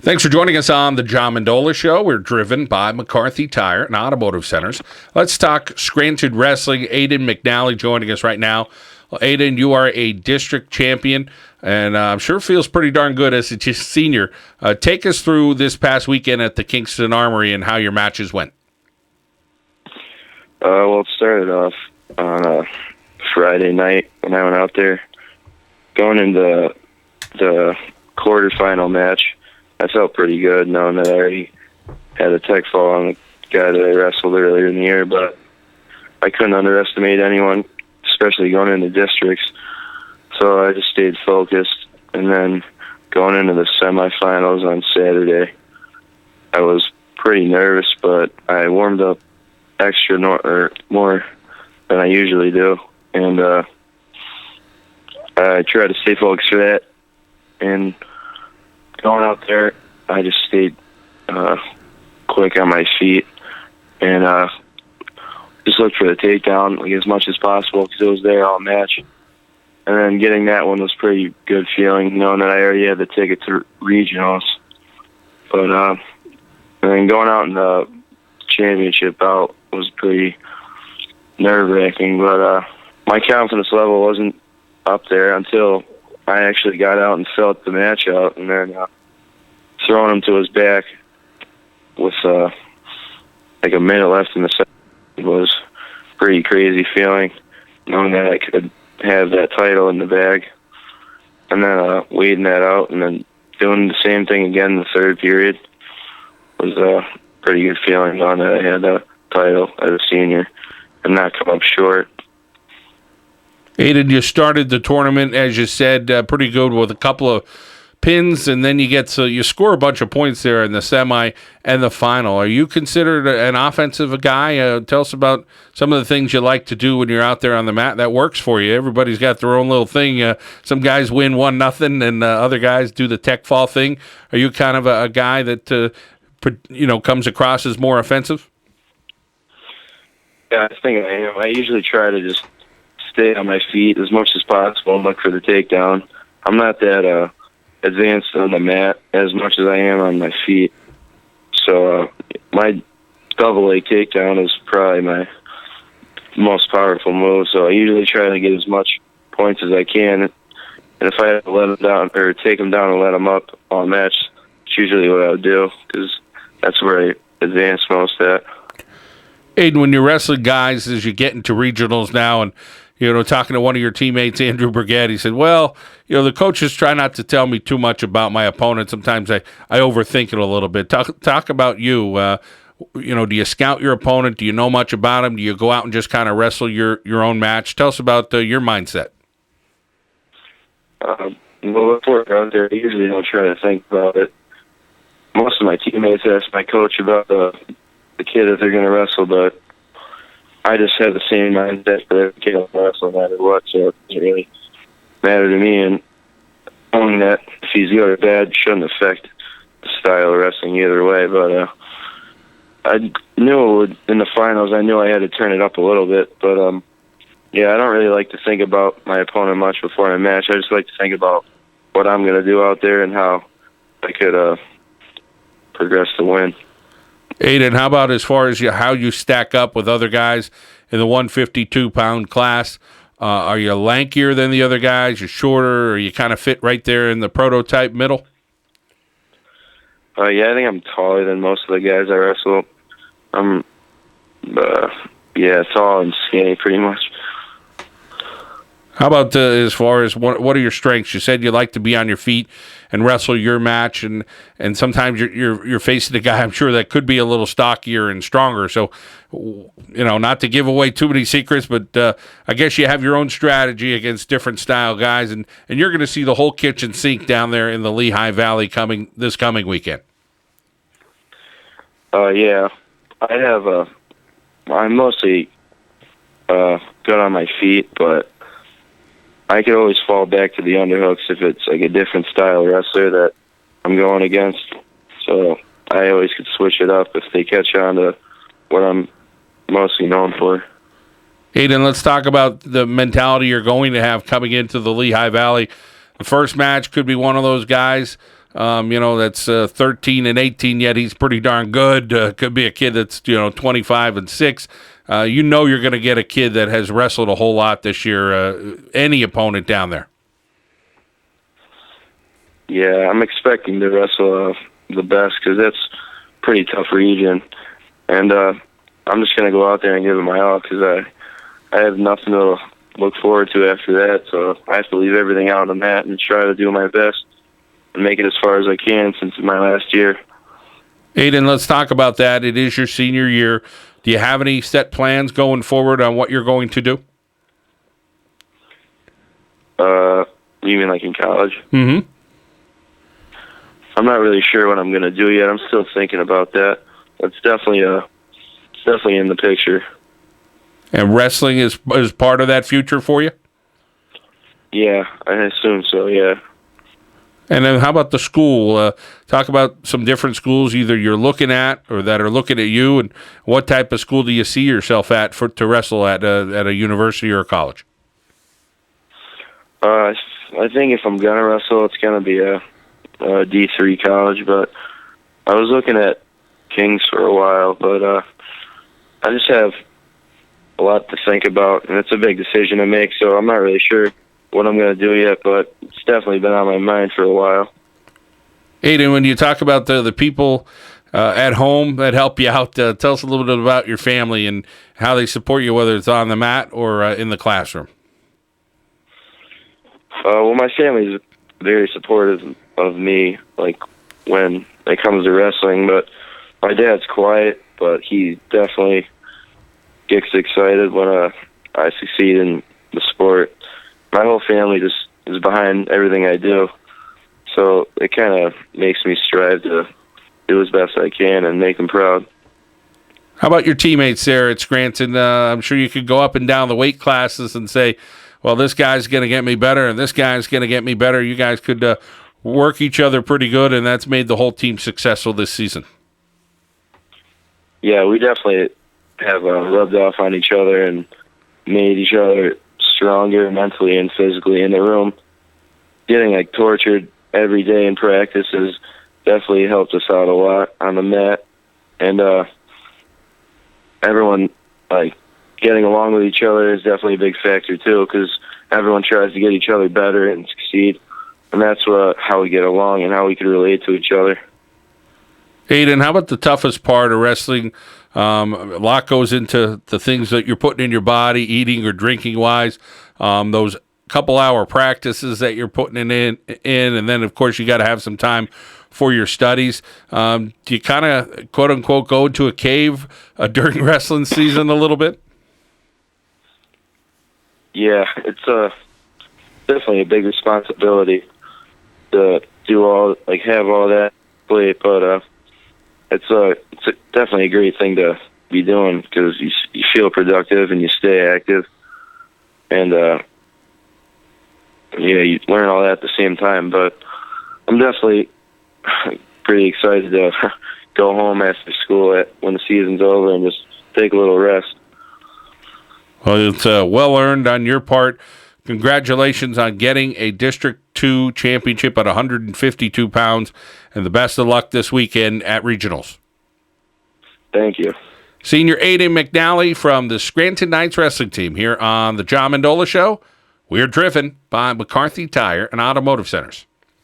Thanks for joining us on the John Mendola Show. We're driven by McCarthy Tire and Automotive Centers. Let's talk Scranton Wrestling. Aidan McNally joining us right now. Well, Aidan, you are a district champion, and I'm sure feels pretty darn good as a senior. Take us through this past weekend at the Kingston Armory and how your matches went. Well, it started off on a Friday night when I went out there. Going into the quarterfinal match, I felt pretty good knowing that I already had a tech fall on the guy that I wrestled earlier in the year, but I couldn't underestimate anyone, especially going into districts. So I just stayed focused, and then going into the semifinals on Saturday, I was pretty nervous, but I warmed up more than I usually do, and I tried to stay focused for that. And going out there, I just stayed quick on my feet and just looked for the takedown like as much as possible because it was there all match. And then getting that one was pretty good feeling, knowing that I already had the ticket to regionals. But and then going out in the championship bout was pretty nerve-wracking, but my confidence level wasn't up there until I actually got out and felt the match out, and then throwing him to his back with like a minute left in the second was pretty crazy feeling, knowing that I could have that title in the bag, and then waiting that out and then doing the same thing again in the third period was a pretty good feeling, knowing that I had the title as a senior and not come up short. Aidan, you started the tournament, as you said, pretty good with a couple of pins, and then you score a bunch of points there in the semi and the final. Are you considered an offensive guy? Tell us about some of the things you like to do when you're out there on the mat that works for you. Everybody's got their own little thing. Some guys win 1-0, and other guys do the tech fall thing. Are you kind of a guy that comes across as more offensive? Yeah, I think I am. I usually try to just stay on my feet as much as possible and look for the takedown. I'm not that advanced on the mat as much as I am on my feet. So my double A takedown is probably my most powerful move. So I usually try to get as much points as I can. And if I have to let them down or take them down and let them up all match, it's usually what I would do because that's where I advance most at. Aidan, when you're wrestling guys as you get into regionals now and talking to one of your teammates, Andrew Brigette, he said, well, the coaches try not to tell me too much about my opponent. Sometimes I overthink it a little bit. Talk about you. Do you scout your opponent? Do you know much about him? Do you go out and just kind of wrestle your own match? Tell us about your mindset. Well, before I go out there, I usually don't try to think about it. Most of my teammates ask my coach about the kid that they're going to wrestle, but I just have the same mindset for every kid I'll wrestle no matter what, so it doesn't really matter to me. And knowing that if he's good or bad shouldn't affect the style of wrestling either way. But I knew in the finals, I knew I had to turn it up a little bit. But I don't really like to think about my opponent much before a match. I just like to think about what I'm going to do out there and how I could progress to win. Aidan, how about as far as how you stack up with other guys in the 152-pound class? Are you lankier than the other guys? You're shorter, or you kind of fit right there in the prototype middle? I think I'm taller than most of the guys I wrestle. I'm, tall and skinny pretty much. How about as far as what are your strengths? You said you like to be on your feet and wrestle your match, and sometimes you're facing a guy I'm sure that could be a little stockier and stronger. So, not to give away too many secrets, but I guess you have your own strategy against different style guys, and you're going to see the whole kitchen sink down there in the Lehigh Valley this coming weekend. I'm mostly good on my feet, but I could always fall back to the underhooks if it's like a different style wrestler that I'm going against. So I always could switch it up if they catch on to what I'm mostly known for. Aidan, let's talk about the mentality you're going to have coming into the Lehigh Valley. The first match could be one of those guys that's 13 and 18, yet he's pretty darn good. Could be a kid that's 25 and 6. You're going to get a kid that has wrestled a whole lot this year. Any opponent down there. Yeah, I'm expecting to wrestle the best because that's a pretty tough region, and I'm just going to go out there and give it my all because I have nothing to look forward to after that. So I have to leave everything out on the mat and try to do my best and make it as far as I can since it's my last year. Aidan, let's talk about that. It is your senior year. Do you have any set plans going forward on what you're going to do? You mean like in college? Mm-hmm. I'm not really sure what I'm going to do yet. I'm still thinking about that. It's definitely in the picture. And wrestling is part of that future for you? Yeah, I assume so, yeah. And then how about the school? Talk about some different schools either you're looking at or that are looking at you, and what type of school do you see yourself at to wrestle at a university or a college? I think if I'm going to wrestle, it's going to be a D3 college, but I was looking at Kings for a while, but I just have a lot to think about, and it's a big decision to make, so I'm not really sure what I'm going to do yet, but it's definitely been on my mind for a while. Aidan, when you talk about the people at home that help you out, tell us a little bit about your family and how they support you, whether it's on the mat or in the classroom. Well, my family's very supportive of me, like when it comes to wrestling, but my dad's quiet, but he definitely gets excited when I succeed in the sport. My whole family just is behind everything I do, so it kind of makes me strive to do as best I can and make them proud. How about your teammates there at Scranton? I'm sure you could go up and down the weight classes and say, well, this guy's going to get me better, and this guy's going to get me better. You guys could work each other pretty good, and that's made the whole team successful this season. Yeah, we definitely have rubbed off on each other and made each other stronger mentally and physically in the room. Getting tortured every day in practice has definitely helped us out a lot on the mat, and everyone getting along with each other is definitely a big factor too, because everyone tries to get each other better and succeed, and that's how we get along and how we can relate to each other. Aidan, how about the toughest part of wrestling? A lot goes into the things that you're putting in your body, eating or drinking wise. Those couple-hour practices that you're putting in, and then of course you got to have some time for your studies. Do you kind of quote unquote go into a cave during wrestling season a little bit? Yeah, it's definitely a big responsibility to do have all that plate, but it's definitely a great thing to be doing because you feel productive and you stay active, and you learn all that at the same time. But I'm definitely pretty excited to go home after school when the season's over and just take a little rest. Well, it's well earned on your part. Congratulations on getting a District 2 championship at 152 pounds, and the best of luck this weekend at Regionals. Thank you. Senior Aidan McNally from the Scranton Knights Wrestling Team here on the John Mendola Show. We're driven by McCarthy Tire and Automotive Centers.